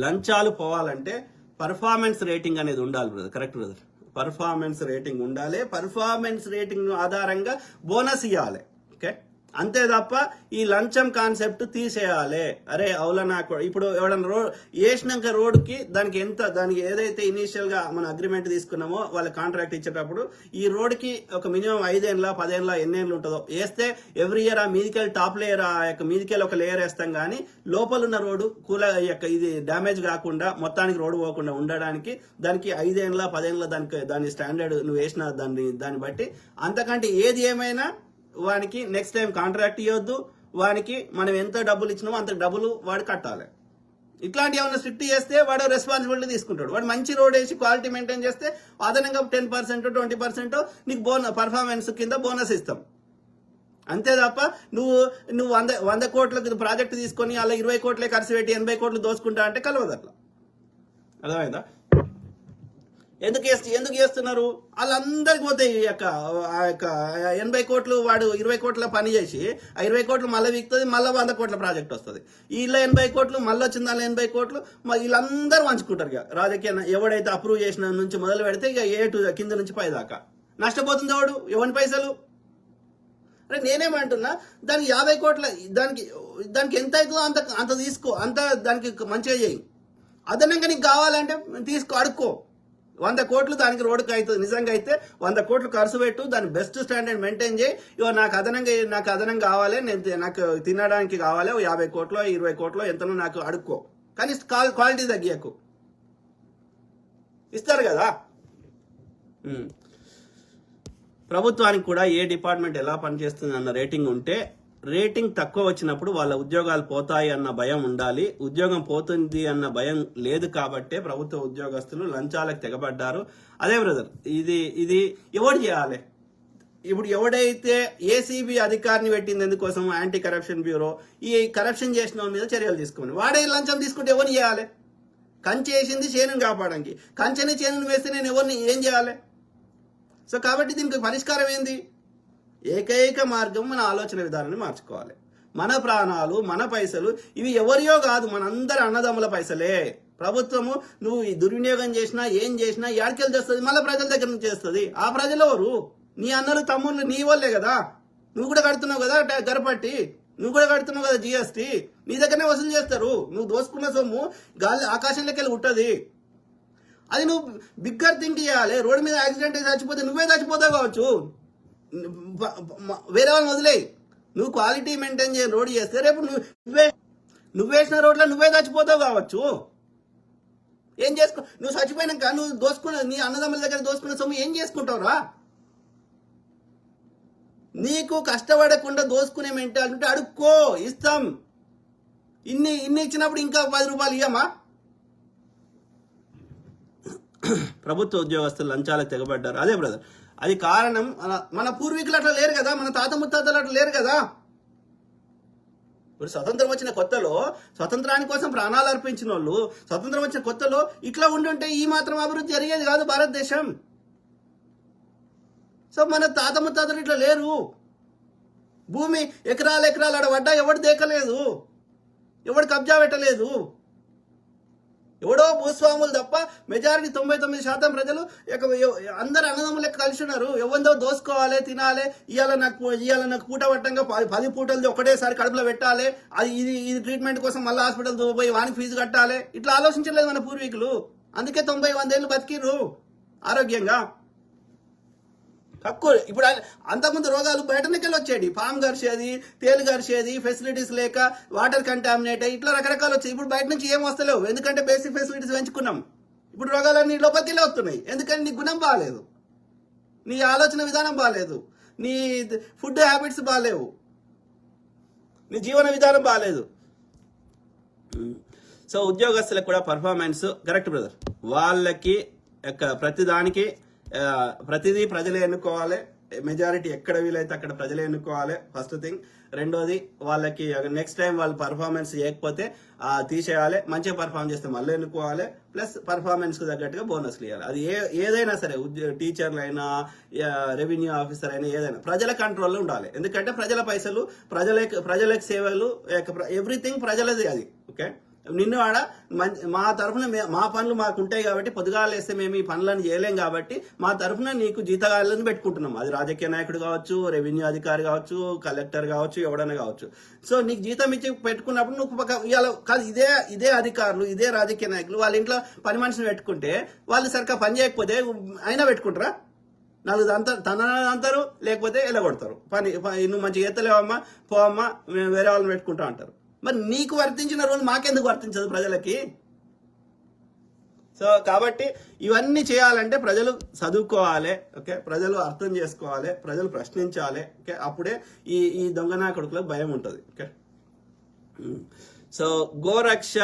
లంచాలు పోవాలంటే performance rating అనేది ఉండాలి brother. Correct brother, performance rating ఉండాలి. పర్ఫార్మెన్స్ రేటింగ్ ఆధారంగా బోనస్ ఇవ్వాలి. ఓకే, అంతే తప్ప ఈ లంచం కాన్సెప్ట్ తీసేయాలి. అరే అవులా నాకు ఇప్పుడు ఎవడన్నా రోడ్ వేసినాక రోడ్కి దానికి ఏదైతే ఇనీషియల్ గా మన అగ్రిమెంట్ తీసుకున్నామో వాళ్ళ కాంట్రాక్ట్ ఇచ్చేటప్పుడు ఈ రోడ్కి ఒక మినిమం 5 ఏళ్ళ 10 ఏళ్ళ ఎన్ని ఏళ్ళు ఉంటుందో వేస్తే ఎవ్రీ ఇయర్ ఆ మీదికెళ్ళి టాప్ లేయర్ ఆ యొక్క మీదికెళ్ళి ఒక లేయర్ వేస్తాం. కానీ లోపల ఉన్న రోడ్డు ఇది డ్యామేజ్ కాకుండా మొత్తానికి రోడ్డు పోకుండా ఉండడానికి దానికి 5 ఏళ్ళ 10 ఏళ్ళ దాని స్టాండర్డ్ నువ్వు వేసిన దాన్ని బట్టి అంతకంటే ఏది ఏమైనా వానికి నెక్స్ట్ టైం కాంట్రాక్ట్ ఇవ్వద్దు. వానికి మనం ఎంత డబ్బులు ఇచ్చినామో అంత డబ్బులు వాడు కట్టాలి. ఇట్లాంటి ఏమైనా స్ట్రిక్ట్ చేస్తే వాడు రెస్పాన్సిబిలిటీ తీసుకుంటాడు. వాడు మంచి రోడ్ వేసి క్వాలిటీ మెయింటైన్ చేస్తే అదనంగా 10% 20% నీకు పర్ఫార్మెన్స్ కింద బోనస్ ఇస్తాం. అంతే తప్ప నువ్వు 100 కోట్లకు ప్రాజెక్ట్ తీసుకొని అలా 20 కోట్లే ఖర్చు పెట్టి 80 కోట్లు దోసుకుంటా అంటే కలవదు. అట్లా అర్థమైందా? ఎందుకు చేస్తున్నారు? వాళ్ళందరికి పోతాయి. ఆ యొక్క 80 కోట్లు వాడు 20 కోట్ల పని చేసి ఆ 20 కోట్లు మళ్ళీ వీక్తుంది, మళ్ళీ 100 కోట్ల ప్రాజెక్ట్ వస్తుంది. వీళ్ళ 80 కోట్లు మళ్ళీ వచ్చింది, వాళ్ళ 80 కోట్లు వీళ్ళందరూ పంచుకుంటారు. ఇక రాజకీయ ఎవడైతే అప్రూవ్ చేసిన నుంచి మొదలు పెడితే ఇక కింద నుంచి పై దాకా నష్టపోతుంది ఎవడు? ఎవరి పైసలు? అంటే నేనేమంటున్నా, దానికి 50 కోట్ల దానికి ఎంత అవుతుందో అంత తీసుకో, అంత దానికి మంచిగా చేయి. అదనంగా నీకు కావాలంటే తీసుకో, అడుక్కో. 100 కోట్లు దానికి రోడ్డుకి అవుతుంది. నిజంగా అయితే 100 కోట్లు ఖర్చు పెట్టు, దాని బెస్ట్ స్టాండర్డ్ మెయింటైన్ చేయి. ఇవో నాకు అదనం కావాలి, నాకు తినడానికి కావాలి, 50 కోట్లు 20 కోట్లు ఎంతనో నాకు అడుక్కో. కానీ క్వాలిటీ తగ్గియకు. ఇస్తారు కదా. ప్రభుత్వానికి కూడా ఏ డిపార్ట్మెంట్ ఎలా పనిచేస్తుంది అన్న రేటింగ్ ఉంటే, రేటింగ్ తక్కువ వచ్చినప్పుడు వాళ్ళ ఉద్యోగాలు పోతాయి అన్న భయం ఉండాలి. ఉద్యోగం పోతుంది అన్న భయం లేదు కాబట్టే ప్రభుత్వ ఉద్యోగస్తులు లంచాలకు తెగబడ్డారు. అదే బ్రదర్, ఇది ఎవడు చేయాలి? ఇప్పుడు ఎవడైతే ఏసీబీ అధికారిని పెట్టింది ఎందుకోసం, యాంటీ కరప్షన్ బ్యూరో, ఈ కరప్షన్ చేసిన వాళ్ళ మీద చర్యలు తీసుకోండి. వాడే లంచం తీసుకుంటే ఎవరిని చేయాలి? కంచె వేసింది చేనుని కాపాడానికి, కంచెని చేనుని వేస్తే నేను ఎవరిని ఏం చేయాలి? సో కాబట్టి దీనికి పరిష్కారం ఏంది? ఏకైక మార్గం మన ఆలోచన విధానాన్ని మార్చుకోవాలి. మన ప్రాణాలు, మన పైసలు ఇవి ఎవరియో కాదు, మనందరి అన్నదమ్ముల పైసలే. ప్రభుత్వము నువ్వు ఈ దుర్వినియోగం చేసినా ఏం చేసినా యాడికెళ్ళి చేస్తుంది? మళ్ళీ ప్రజల దగ్గర నుంచి చేస్తుంది. ఆ ప్రజలు ఎవరు? నీ అన్నలు తమ్ముళ్ళు నీ వాళ్ళే కదా. నువ్వు కూడా కడుతున్నావు కదా గరపట్టి, నువ్వు కూడా కడుతున్నావు కదా జిఎస్టీ. నీ దగ్గరనే వసూలు చేస్తారు. నువ్వు దోసుకున్న సొమ్ము గాలి ఆకాశంలోకి వెళ్ళి ఉంటుంది. అది నువ్వు బిగ్గర్ థింక్ చేయాలి. రోడ్డు మీద యాక్సిడెంట్ అయితే చచ్చిపోతే నువ్వే చచ్చిపోతావు కావచ్చు, వేరే వాళ్ళని వదిలే. నువ్వు క్వాలిటీ మెయింటైన్ చేయ రోడ్ చేస్తే రేపు నువ్వేసిన రోడ్లో నువ్వే చచ్చిపోతావు కావచ్చు. ఏం చేసుకో? నువ్వు చచ్చిపోయినాక నువ్వు దోసుకున్న నీ అన్నదమ్ముల దగ్గర దోసుకున్న సొమ్ము ఏం చేసుకుంటావురా? నీకు కష్టపడకుండా దోసుకునే మెంటాలిటీ అడుక్కో, ఇస్తాం. ఇన్ని ఇచ్చినప్పుడు ఇంకా 10 రూపాయలు ఇయ్యమా? ప్రభుత్వ ఉద్యోగస్తులు లంచాలకు తెగబడ్డారు. అదే బ్రదర్, అది కారణం మన పూర్వీకులు అట్లా లేరు కదా, మన తాత ముత్తాతలు అట్లా లేరు కదా. ఇప్పుడు స్వతంత్రం వచ్చిన కొత్తలో స్వతంత్రాని కోసం ప్రాణాలు అర్పించిన వాళ్ళు, స్వతంత్రం వచ్చిన కొత్తలో ఇట్లా ఉండుంటే ఈ మాత్రం అభివృద్ధి జరిగేది కాదు భారతదేశం. సో మన తాత ముత్తాతలు ఇట్లా లేరు. భూమి ఎకరాలు ఆడ పడ్డా ఎవడు దేకలేదు, ఎవడు కబ్జా పెట్టలేదు. ఎవడో భూస్వాములు తప్ప మెజారిటీ 99% ప్రజలు అందరు అన్నదమ్ములు లెక్క కలిసి ఉన్నారు. ఎవరిదో దోసుకోవాలి, తినాలి, ఇవాళ నాకు పూట పట్టంగా 10 పూటలు ఒకటేసారి కడుపులో పెట్టాలి, అది ఇది ట్రీట్మెంట్ కోసం మళ్ళీ హాస్పిటల్ పోయి వానికి ఫీజు కట్టాలి. ఇట్లా ఆలోచించలేదు మన పూర్వీకులు. అందుకే 90-100 ఏళ్ళు బతికిర్రు ఆరోగ్యంగా. తక్కువ ఇప్పుడు అంతకుముందు రోగాలు బయటనికెళ్ళి వచ్చేది, పాము గరిచేది, తేలు గరిచేది, ఫెసిలిటీస్ లేక వాటర్ కంటామినేట్ అయ్యి ఇట్లా రకరకాలు వచ్చాయి. ఇప్పుడు బయట నుంచి ఏం వస్తలేవు, ఎందుకంటే బేసిక్ ఫెసిలిటీస్ పెంచుకున్నాం. ఇప్పుడు రోగాలన్నీ లోపలికి వస్తున్నాయి. ఎందుకంటే నీ గుణం బాగాలేదు, నీ ఆలోచన విధానం బాగాలేదు, నీ ఫుడ్ హ్యాబిట్స్ బాగాలేవు, నీ జీవన విధానం బాగాలేదు. సో ఉద్యోగస్తులకు కూడా పర్ఫార్మెన్స్ కరెక్ట్ బ్రదర్. వాళ్ళకి ప్రతిదీ ప్రజలే ఎన్నుకోవాలి. మెజారిటీ ఎక్కడ వీలైతే అక్కడ ప్రజలే ఎన్నుకోవాలి ఫస్ట్ థింగ్. రెండోది, వాళ్ళకి నెక్స్ట్ టైం వాళ్ళు పర్ఫార్మెన్స్ చేయకపోతే తీసేయాలి, మంచిగా పర్ఫార్మ్ చేస్తే మళ్ళీ ఎన్నుకోవాలి. ప్లస్ పర్ఫార్మెన్స్ కు తగ్గట్టుగా బోనస్లు ఇవ్వాలి. అది ఏదైనా సరే, టీచర్లు అయినా రెవెన్యూ ఆఫీసర్ అయినా ఏదైనా ప్రజల కంట్రోల్లో ఉండాలి. ఎందుకంటే ప్రజల పైసలు, ప్రజలకు సేవలు, ఎవ్రీథింగ్ ప్రజలది అది. ఓకే, నిన్ను ఆడ మా తరఫున మా పనులు మాకు ఉంటాయి కాబట్టి పొద్దుగాలు వేస్తే మేము ఈ పనులను చేయలేం కాబట్టి మా తరఫున నీకు జీతగాళ్ళని పెట్టుకుంటున్నాం. అది రాజకీయ నాయకుడు కావచ్చు, రెవెన్యూ అధికారి కావచ్చు, కలెక్టర్ కావచ్చు, ఎవడైనా కావచ్చు. సో నీకు జీతం ఇచ్చి పెట్టుకున్నప్పుడు నువ్వు ఇవాళ కాదు ఇదే అధికారులు, ఇదే రాజకీయ నాయకులు వాళ్ళ ఇంట్లో పని మనిషిని పెట్టుకుంటే వాళ్ళు సరిగ్గా పని చేయకపోతే అయినా పెట్టుకుంటారా? నాలుగు అంటారు, లేకపోతే ఎలగొడతారు. నువ్వు మంచిగా ఎత్తలేవమ్మా, పోవమ్మా, మేము వేరే వాళ్ళని పెట్టుకుంటా అంటారు. మరి నీకు వర్తించిన రోజు మాకెందుకు వర్తించదు ప్రజలకి? సో కాబట్టి ఇవన్నీ చేయాలంటే ప్రజలు చదువుకోవాలి, ఓకే, ప్రజలు అర్థం చేసుకోవాలి, ప్రజలు ప్రశ్నించాలి, ఓకే, అప్పుడే ఈ దొంగనా కొడుకులకు భయం ఉంటుంది. ఓకే, సో గోరక్ష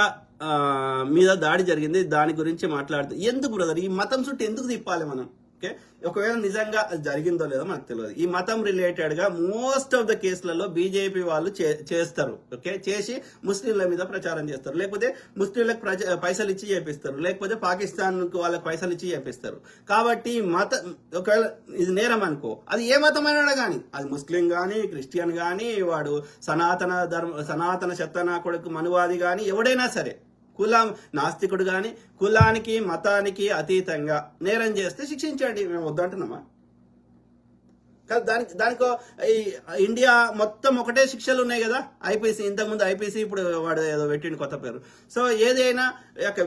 మీద దాడి జరిగింది, దాని గురించి మాట్లాడుతూ ఎందుకు బ్రదర్ ఈ మతం చుట్టూ ఎందుకు తిప్పాలి మనం? ఓకే, ఒకవేళ నిజంగా జరిగిందో లేదో మనకు తెలియదు. ఈ మతం రిలేటెడ్ గా మోస్ట్ ఆఫ్ ద కేసులలో బీజేపీ వాళ్ళు చేస్తారు, ఓకే, చేసి ముస్లింల మీద ప్రచారం చేస్తారు, లేకపోతే ముస్లింలకు పైసలు ఇచ్చి చేపిస్తారు, లేకపోతే పాకిస్తాన్ వాళ్ళకి పైసలు ఇచ్చి చేపిస్తారు. కాబట్టి ఒకవేళ ఇది నేరం అనుకో, అది ఏ మతమైనా కానీ, అది ముస్లిం కానీ, క్రిస్టియన్ కానీ, వాడు సనాతన శతనాకుడికి మనువాది కానీ, ఎవడైనా సరే, కులం నాస్తికుడు కానీ, కులానికి మతానికి అతీతంగా నేరం చేస్తే శిక్షించండి, మేము వద్దంటున్నామా? దానికో ఈ ఇండియా మొత్తం ఒకటే శిక్షలు ఉన్నాయి కదా, ఐపీసీ, ఇంతకుముందు ఐపీసీ, ఇప్పుడు వాడు ఏదో పెట్టిండు కొత్త పేరు. సో ఏదైనా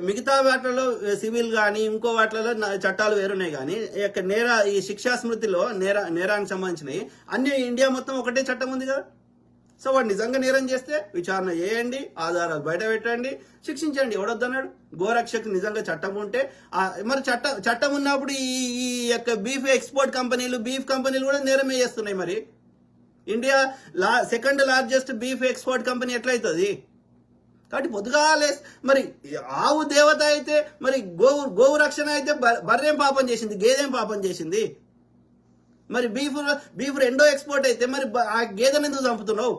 మిగతా వాటిలలో సివిల్ కానీ ఇంకో వాటిలలో చట్టాలు వేరున్నాయి కానీ ఈ శిక్షా స్మృతిలో నేరానికి సంబంధించినవి అన్ని ఇండియా మొత్తం ఒకటే చట్టం ఉంది కదా. సో వాడు నిజంగా నేరం చేస్తే విచారణ చేయండి, ఆధారాలు బయట పెట్టండి, శిక్షించండి, ఎవడొద్దన్నాడు? గోరక్షకు నిజంగా చట్టం ఉంటే మరి చట్టం ఉన్నప్పుడు ఈ యొక్క బీఫ్ ఎక్స్పోర్ట్ కంపెనీలు, బీఫ్ కంపెనీలు కూడా నేరమే చేస్తున్నాయి. మరి India second largest beef export company ఎట్లయితుంది? కాబట్టి పొద్దుగాలే మరి ఆవు దేవత అయితే మరి గోవు రక్షణ అయితే బర్రేం పాపం చేసింది, గేదేం పాపం చేసింది? మరి బీఫ్ రెండో ఎక్స్పోర్ట్ అయితే మరి ఆ గేదెను ఎందుకు చంపుతున్నావు?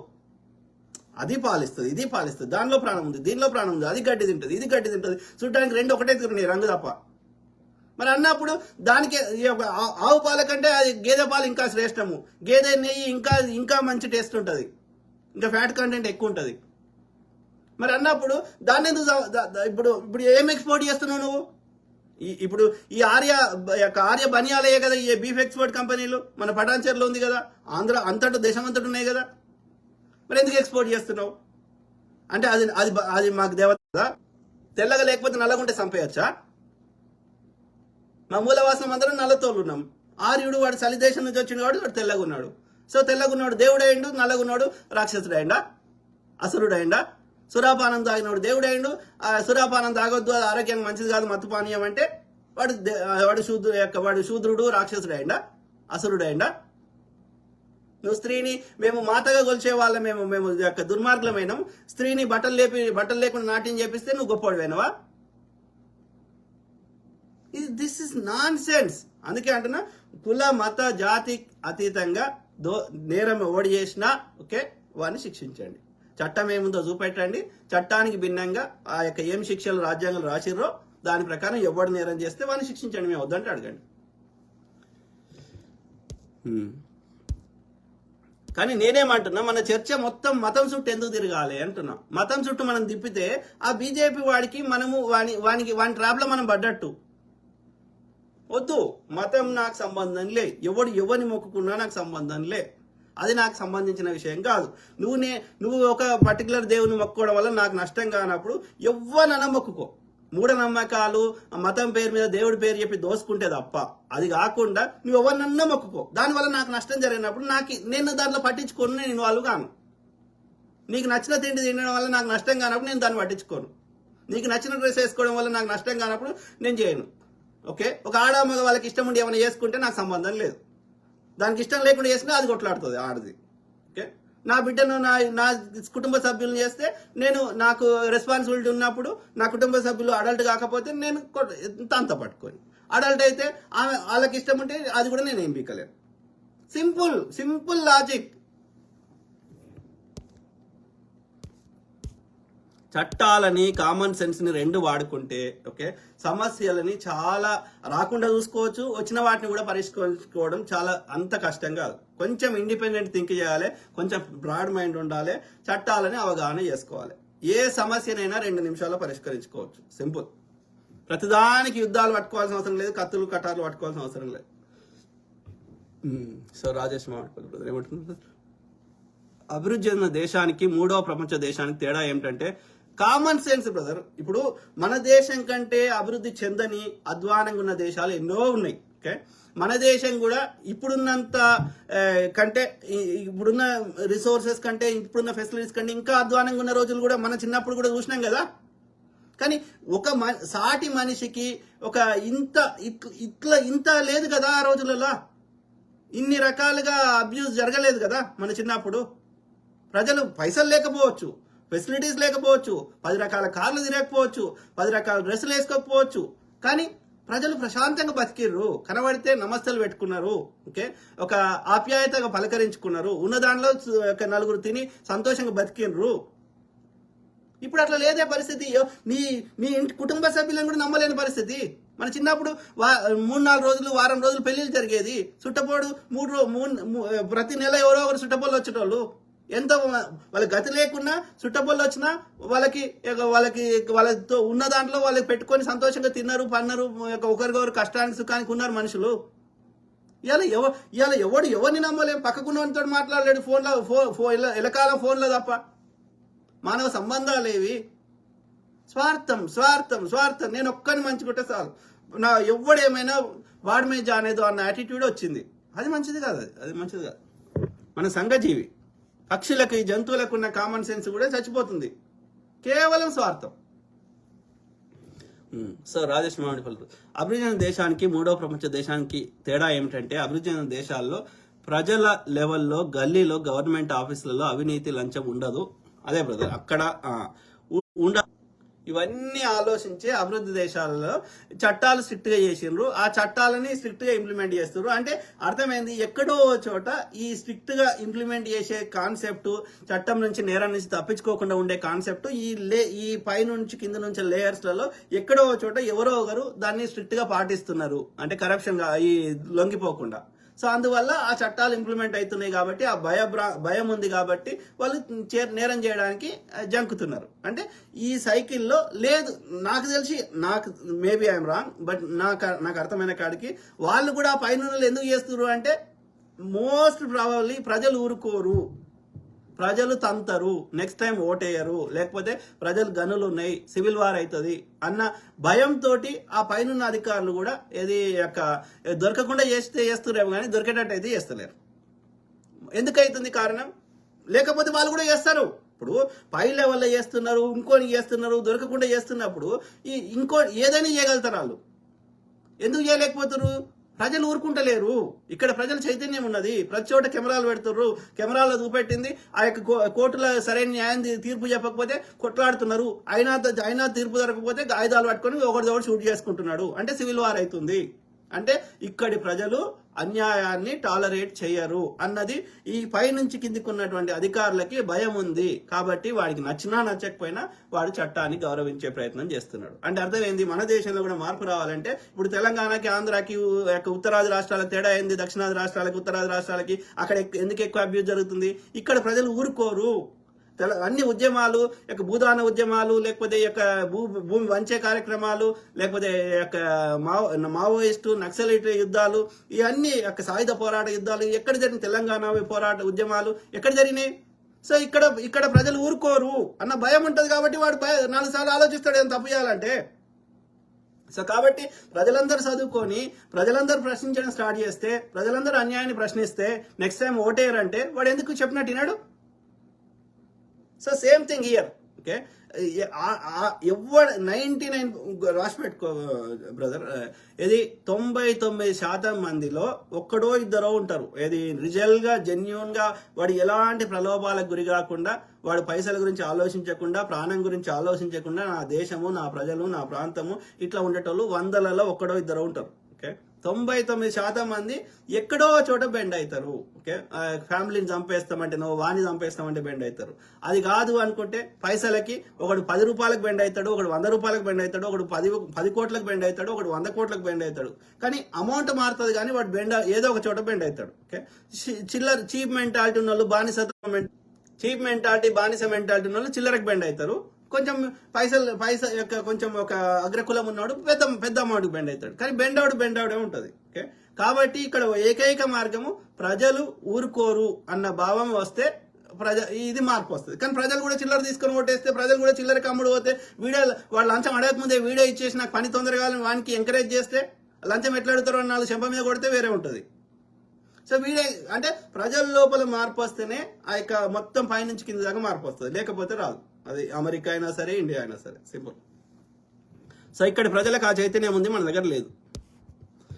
అది పాలిస్తుంది, ఇది పాలిస్తుంది, దానిలో ప్రాణం ఉంది, దీనిలో ప్రాణం ఉంది, అది గడ్డి తింటుంది, ఇది గడ్డి తింటుంది, చూడడానికి రెండు ఒకటే తిరుగుతున్నాయి రంగు తప్ప. మరి అన్నప్పుడు దానికి ఆవు పాల కంటే అది గేదె పాలు ఇంకా శ్రేష్టము, గేదె నెయ్యి ఇంకా మంచి టేస్ట్ ఉంటుంది, ఇంకా ఫ్యాట్ కంటెంట్ ఎక్కువ ఉంటుంది. మరి అన్నప్పుడు దాన్ని ఎందుకు ఇప్పుడు ఏం ఎక్స్పోర్ట్ చేస్తున్నావు నువ్వు? ఇప్పుడు ఈ ఆర్య బనియాలయ్యే కదా ఈ బీఫ్ ఎక్స్పోర్ట్ కంపెనీలు, మన పటాన్చేరులో ఉంది కదా, ఆంధ్ర అంతటా దేశం అంతటా ఉన్నాయి కదా, మరి ఎందుకు ఎక్స్పోర్ట్ చేస్తున్నావు? అంటే అది మాకు దేవత తెల్లగా లేకపోతే నల్లగుంటే చంపేయచ్చా? మా మూలవాసం అందరం నల్లతోళ్ళు ఉన్నాం. ఆర్యుడు వాడు చలి దేశం నుంచి వచ్చిన వాడు వాడు తెల్లగా ఉన్నాడు. సో తెల్లగా ఉన్నాడు దేవుడైండు, నల్లగా ఉన్నాడు రాక్షసుడైండా, అసురుడైండా? సురాపానం తాగినోడు దేవుడైండు, సురాపానం తాగొద్దు, అది ఆరోగ్యానికి మంచిది కాదు, మత్తు పానీయం అంటే వాడు శూద్రుడు, రాక్షసుడైండా, అసురుడైండా? నువ్వు స్త్రీని మేము మాతగా కొలిచే వాళ్ళ మేము దుర్మార్గులమైనాం, స్త్రీని బట్టలు లేకుండా నాట్యం చేపిస్తే నువ్వు గొప్పవాడివైనవా? This is nonsense. అందుకే అంటున్నా, కుల మత జాతి అతీతంగా నేరం ఓడి చేసినా ఓకే వాడిని శిక్షించండి. చట్టం ఏముందో చూపెట్టండి, చట్టానికి భిన్నంగా ఆ యొక్క ఏం శిక్షలు రాజ్యాంగంలో రాసిర్రో దాని ప్రకారం ఎవడు నేరం చేస్తే వాడిని శిక్షించండి, మేము వద్దంటే అడగండి. కానీ నేనేమంటున్నా, మన చర్చ మొత్తం మతం చుట్టూ ఎందుకు తిరగాలి అంటున్నా. మతం చుట్టూ మనం తిప్పితే ఆ బీజేపీ వాడికి మనము వాని ట్రాప్లో మనం పడ్డట్టు. వద్దు, మతం నాకు సంబంధం లే, ఎవరిని మొక్కుకున్నా నాకు సంబంధం లే, అది నాకు సంబంధించిన విషయం కాదు. నువ్వు ఒక పర్టికులర్ దేవుని మొక్కుకోవడం వల్ల నాకు నష్టం కానప్పుడు ఎవ్వనన్నా మొక్కుకో. మూఢనమ్మకాలు మతం పేరు మీద దేవుడి పేరు చెప్పి దోసుకుంటే తప్ప, అది కాకుండా నువ్వు ఎవరినన్నా మొక్కుకో. దానివల్ల నాకు నష్టం జరిగినప్పుడు నేను దాంట్లో పట్టించుకోను, నేను ఇన్వాల్వ్ కాను. నీకు నచ్చిన తిండి తినడం వల్ల నాకు నష్టం కానప్పుడు నేను దాన్ని పట్టించుకోను. నీకు నచ్చిన డ్రెస్ వేసుకోవడం వల్ల నాకు నష్టం కానప్పుడు నేను చేయను. ఓకే, ఒక ఆడమగ వాళ్ళకి ఇష్టం ఉండి ఏమైనా చేసుకుంటే నాకు సంబంధం లేదు. దానికి ఇష్టం లేకుండా చేసినా అది కొట్లాడుతుంది ఆడది. ఓకే, నా బిడ్డను నా కుటుంబ సభ్యులను చేస్తే నాకు రెస్పాన్సిబిలిటీ ఉన్నప్పుడు నా కుటుంబ సభ్యులు అడల్ట్ కాకపోతే నేను తంత పట్టుకొని, అడల్ట్ అయితే వాళ్ళకి ఇష్టం ఉంటే అది కూడా నేను ఏం పీకలేను. Simple logic. చట్టాలని కామన్ సెన్స్ ని రెండు వాడుకుంటే ఓకే సమస్యలని చాలా రాకుండా చూసుకోవచ్చు, వచ్చిన వాటిని కూడా పరిష్కరించుకోవడం చాలా అంత కష్టం కాదు. కొంచెం ఇండిపెండెంట్ థింక్ చేయాలి, కొంచెం బ్రాడ్ మైండ్ ఉండాలి, చట్టాలని అవగాహన చేసుకోవాలి. ఏ సమస్యనైనా 2 నిమిషాల్లో పరిష్కరించుకోవచ్చు. సింపుల్. ప్రతిదానికి యుద్ధాలు పట్టుకోవాల్సిన అవసరం లేదు, కత్తులు కటార్లు పట్టుకోవాల్సిన అవసరం లేదు. సో రాజేష్ మాట్లాడుకోవాలి బ్రదర్, ఏమంటున్నారు? అభివృద్ధి చెందిన దేశానికి మూడవ ప్రపంచ దేశానికి తేడా ఏమిటంటే కామన్ సెన్స్ బ్రదర్. ఇప్పుడు మన దేశం కంటే అభివృద్ధి చెందని అధ్వానంగా ఉన్న దేశాలు ఎన్నో ఉన్నాయి. ఓకే, మన దేశం కూడా ఇప్పుడున్నంత కంటే, ఇప్పుడున్న రిసోర్సెస్ కంటే, ఇప్పుడున్న ఫెసిలిటీస్ కంటే ఇంకా అధ్వానంగా ఉన్న రోజులు కూడా మన చిన్నప్పుడు కూడా చూసినాం కదా. కానీ ఒక సాటి మనిషికి ఒక ఇంత లేదు కదా ఆ రోజులలో. ఇన్ని రకాలుగా అబ్యూస్ జరగలేదు కదా మన చిన్నప్పుడు. ప్రజలు పైసలు లేకపోవచ్చు, ఫెసిలిటీస్ లేకపోవచ్చు, 10 రకాల కార్లు తిరగకపోవచ్చు, 10 రకాల డ్రెస్సులు వేసుకోకపోవచ్చు, కానీ ప్రజలు ప్రశాంతంగా బతికిర్రు. కనబడితే నమస్తలు పెట్టుకున్నారు. ఓకే, ఒక ఆప్యాయతగా పలకరించుకున్నారు. ఉన్న దాంట్లో ఒక నలుగురు తిని సంతోషంగా బతికిర్రు. ఇప్పుడు అట్లా లేదే పరిస్థితి. నీ ఇంటి కుటుంబ సభ్యులను కూడా నమ్మలేని పరిస్థితి. మన చిన్నప్పుడు 3-4 రోజులు, వారం రోజులు పెళ్లిళ్ళు జరిగేది. చుట్టపోడు ప్రతి నెల ఎవరో ఒకరు చుట్టపోళ్ళు వచ్చేటోళ్ళు. ఎంత వాళ్ళ గతి లేకున్నా చుట్టపోళ్ళు వచ్చినా వాళ్ళతో ఉన్న దాంట్లో వాళ్ళకి పెట్టుకొని సంతోషంగా తిన్నారు, పన్నారు, ఒకరికొకరు కష్టానికి సుఖానికి ఉన్నారు మనుషులు. ఇవాళ ఎవరిని నమ్మలేం. పక్కకున్నతో మాట్లాడలేడు ఫోన్లో, ఎలకాలం ఫోన్లో తప్ప. మానవ సంబంధాలేవి. స్వార్థం స్వార్థం స్వార్థం. నేను ఒక్కరిని మంచుకుంటే చాలు, నా ఎవడేమైనా వాడి మీద జానేదో అన్న యాటిట్యూడ్ వచ్చింది. అది మంచిది కాదు, అది మంచిది కాదు. మన సంఘజీవి పక్షులకు, ఈ జంతువులకు ఉన్న కామన్ సెన్స్ కూడా చచ్చిపోతుంది. కేవలం స్వార్థం. సో రాజేష్ మామిడిపల్లి, అభివృద్ధి చెందిన దేశానికి మూడవ ప్రపంచ దేశానికి తేడా ఏమిటంటే అభివృద్ధి చెందిన దేశాల్లో ప్రజల లెవెల్లో, గల్లీలో, గవర్నమెంట్ ఆఫీసులలో అవినీతి, లంచం ఉండదు. అదే బ్రదర్, అక్కడ ఇవన్నీ ఆలోచించి అభివృద్ధి దేశాలలో చట్టాలు స్ట్రిక్ట్ గా చేసిండ్రు. ఆ చట్టాలని స్ట్రిక్ట్ గా ఇంప్లిమెంట్ చేస్తున్నారు. అంటే అర్థమైంది, ఎక్కడో చోట ఈ స్ట్రిక్ట్ గా ఇంప్లిమెంట్ చేసే కాన్సెప్ట్, చట్టం నుంచి, నేరం నుంచి తప్పించుకోకుండా ఉండే కాన్సెప్ట్ ఈ పై నుంచి కింద నుంచి లేయర్స్లలో ఎక్కడో చోట ఎవరో ఒకరు దాన్ని స్ట్రిక్ట్ గా పాటిస్తున్నారు. అంటే కరప్షన్ గా ఈ లొంగిపోకుండా. సో అందువల్ల ఆ చట్టాలు ఇంప్లిమెంట్ అవుతున్నాయి కాబట్టి, ఆ భయం ఉంది కాబట్టి వాళ్ళు నేరం చేయడానికి జంకుతున్నారు. అంటే ఈ సైకిల్లో లేదు. నాకు తెలిసి, మేబీ ఐఎమ్ రాంగ్, బట్ నాకు అర్థమైన కాడికి వాళ్ళు కూడా ఆ పైన ఎందుకు చేస్తున్నారు అంటే, మోస్ట్ ప్రాబబ్లీ ప్రజలు ఊరుకోరు, ప్రజలు తంతరు, నెక్స్ట్ టైం ఓటేయరు, లేకపోతే ప్రజలు గనులు ఉన్నాయి, సివిల్ వార్ అవుతుంది అన్న భయంతో ఆ పైన అధికారులు కూడా ఏది దొరకకుండా చేస్తున్నారు, కానీ దొరికేటట్టు అయితే చేస్తలేరు. ఎందుకైతుంది కారణం? లేకపోతే వాళ్ళు కూడా చేస్తారు. ఇప్పుడు పై లెవెల్లో చేస్తున్నారు, ఇంకోని చేస్తున్నారు, దొరకకుండా చేస్తున్నప్పుడు ఇంకో ఏదైనా చేయగలుగుతారు వాళ్ళు. ఎందుకు చేయలేకపోతారు? ప్రజలు ఊరుకుంటలేరు. ఇక్కడ ప్రజల చైతన్యం ఉన్నది. ప్రతి చోట కెమెరాలు పెడుతున్నారు. కెమెరాలో చూపెట్టింది ఆ యొక్క కోర్టులో సరైన న్యాయం తీర్పు చెప్పకపోతే కొట్లాడుతున్నారు. అయినా తీర్పు దొరకకపోతే ఆయుధాలు పట్టుకొని ఒకరిదొకటి షూట్ చేసుకుంటున్నాడు. అంటే సివిల్ వార్ అవుతుంది. అంటే ఇక్కడి ప్రజలు అన్యాయాన్ని టాలరేట్ చేయరు అన్నది ఈ పై నుంచి కిందికి ఉన్నటువంటి అధికారులకి భయం ఉంది. కాబట్టి వాడికి నచ్చినా నచ్చకపోయినా వాడు చట్టాన్ని గౌరవించే ప్రయత్నం చేస్తున్నాడు. అంటే అర్థం ఏంది? మన దేశంలో కూడా మార్పు రావాలంటే ఇప్పుడు తెలంగాణకి, ఆంధ్రాకి, ఉత్తరాది రాష్ట్రాలకు తేడా ఏంది? దక్షిణాది రాష్ట్రాలకి, ఉత్తరాది రాష్ట్రాలకి అక్కడ ఎందుకు ఎక్కువ అబ్యూజ్ జరుగుతుంది? ఇక్కడ ప్రజలు ఊరుకోరు. అన్ని ఉద్యమాలు, భూదాన ఉద్యమాలు, లేకపోతే భూమి వంచే కార్యక్రమాలు, లేకపోతే మావోయిస్టు, నక్సలైట్ యుద్ధాలు, ఇవన్నీ సాయుధ పోరాట యుద్ధాలు ఎక్కడ జరిగిన, తెలంగాణ పోరాట ఉద్యమాలు ఎక్కడ జరిగినాయి? సో ఇక్కడ ప్రజలు ఊరుకోరు అన్న భయం ఉంటది. కాబట్టి వాడు 4 సార్లు ఆలోచిస్తాడు ఏం తప్పు చేయాలంటే. సో కాబట్టి ప్రజలందరూ చదువుకొని, ప్రజలందరూ ప్రశ్నించడం స్టార్ట్ చేస్తే, ప్రజలందరూ అన్యాయాన్ని ప్రశ్నిస్తే, నెక్స్ట్ టైం ఓటేయరంటే వాడు ఎందుకు చెప్పినట్టు వినాడు? So same thing here. Okay, 99 రాసి పెట్టుకో బ్రదర్, ఇది 99% మందిలో ఒక్కడో ఇద్దరో ఉంటారు. ఇది రిజల్ గా, జెన్యూన్ గా, వాడు ఎలాంటి ప్రలోభాలకు గురి కాకుండా, వాడు పైసల గురించి ఆలోచించకుండా, ప్రాణం గురించి ఆలోచించకుండా, నా దేశము, నా ప్రజలు, నా ప్రాంతము ఇట్లా ఉండేటోళ్ళు 100లలో ఒక్కడో ఇద్దరో ఉంటారు. ఓకే, 99% మంది ఎక్కడో చోట బెండ్ అవుతారు. ఓకే, ఫ్యామిలీని చంపేస్తామంటే, వాణి చంపేస్తామంటే బెండ్ అవుతారు. అది కాదు అనుకుంటే పైసలకి ఒకడు 10 రూపాయలకు బెండ్ అవుతాడు, ఒకడు 100 రూపాయలకు బెండ్ అవుతాడు, ఒకడు 10 కోట్లకు బెండ్ అవుతాడు, ఒకడు 100 కోట్లకు బెండ్ అవుతాడు. కానీ అమౌంట్ మారుతుంది, కానీ వాడు ఏదో ఒక చోట బెండ్ అవుతాడు. ఓకే, చీప్ మెంటాలిటీ ఉన్న వాళ్ళు, బానిసత్వం చీప్ మెంటాలిటీ, బానిస మెంటాలిటీ ఉన్న వాళ్ళు చిల్లరకు బెండ్ అవుతారు. కొంచెం పైస యొక్క కొంచెం ఒక అగ్రకులం ఉన్నవాడు పెద్ద అమౌంట్కి బెండ్ అవుతాడు. కానీ బెండ్ అవుడే ఉంటుంది. ఓకే, కాబట్టి ఇక్కడ ఏకైక మార్గము ప్రజలు ఊరుకోరు అన్న భావం వస్తే ఇది మార్పు వస్తుంది. కానీ ప్రజలు కూడా చిల్లర తీసుకొని ఓటేస్తే, ప్రజలు కూడా చిల్లరకి అమ్ముడు పోతే, వీడియో వాళ్ళు లంచం అడగక ముందే వీడియో ఇచ్చేసి నాకు పని తొందరగా వానికి ఎంకరేజ్ చేస్తే, లంచం ఎట్లా అడుగుతారో అని వాళ్ళు చెంప మీద కొడితే వేరే ఉంటుంది. సో అంటే ప్రజల లోపల మార్పు వస్తేనే ఆ యొక్క మొత్తం పైనుంచి కింద దాకా మార్పు వస్తుంది, లేకపోతే రాదు. అది అమెరికా అయినా సరే, ఇండియా అయినా సరే, సింపుల్. సో ఇక్కడ ప్రజలకు ఆ చైతన్యం ఉంది, మన దగ్గర లేదు.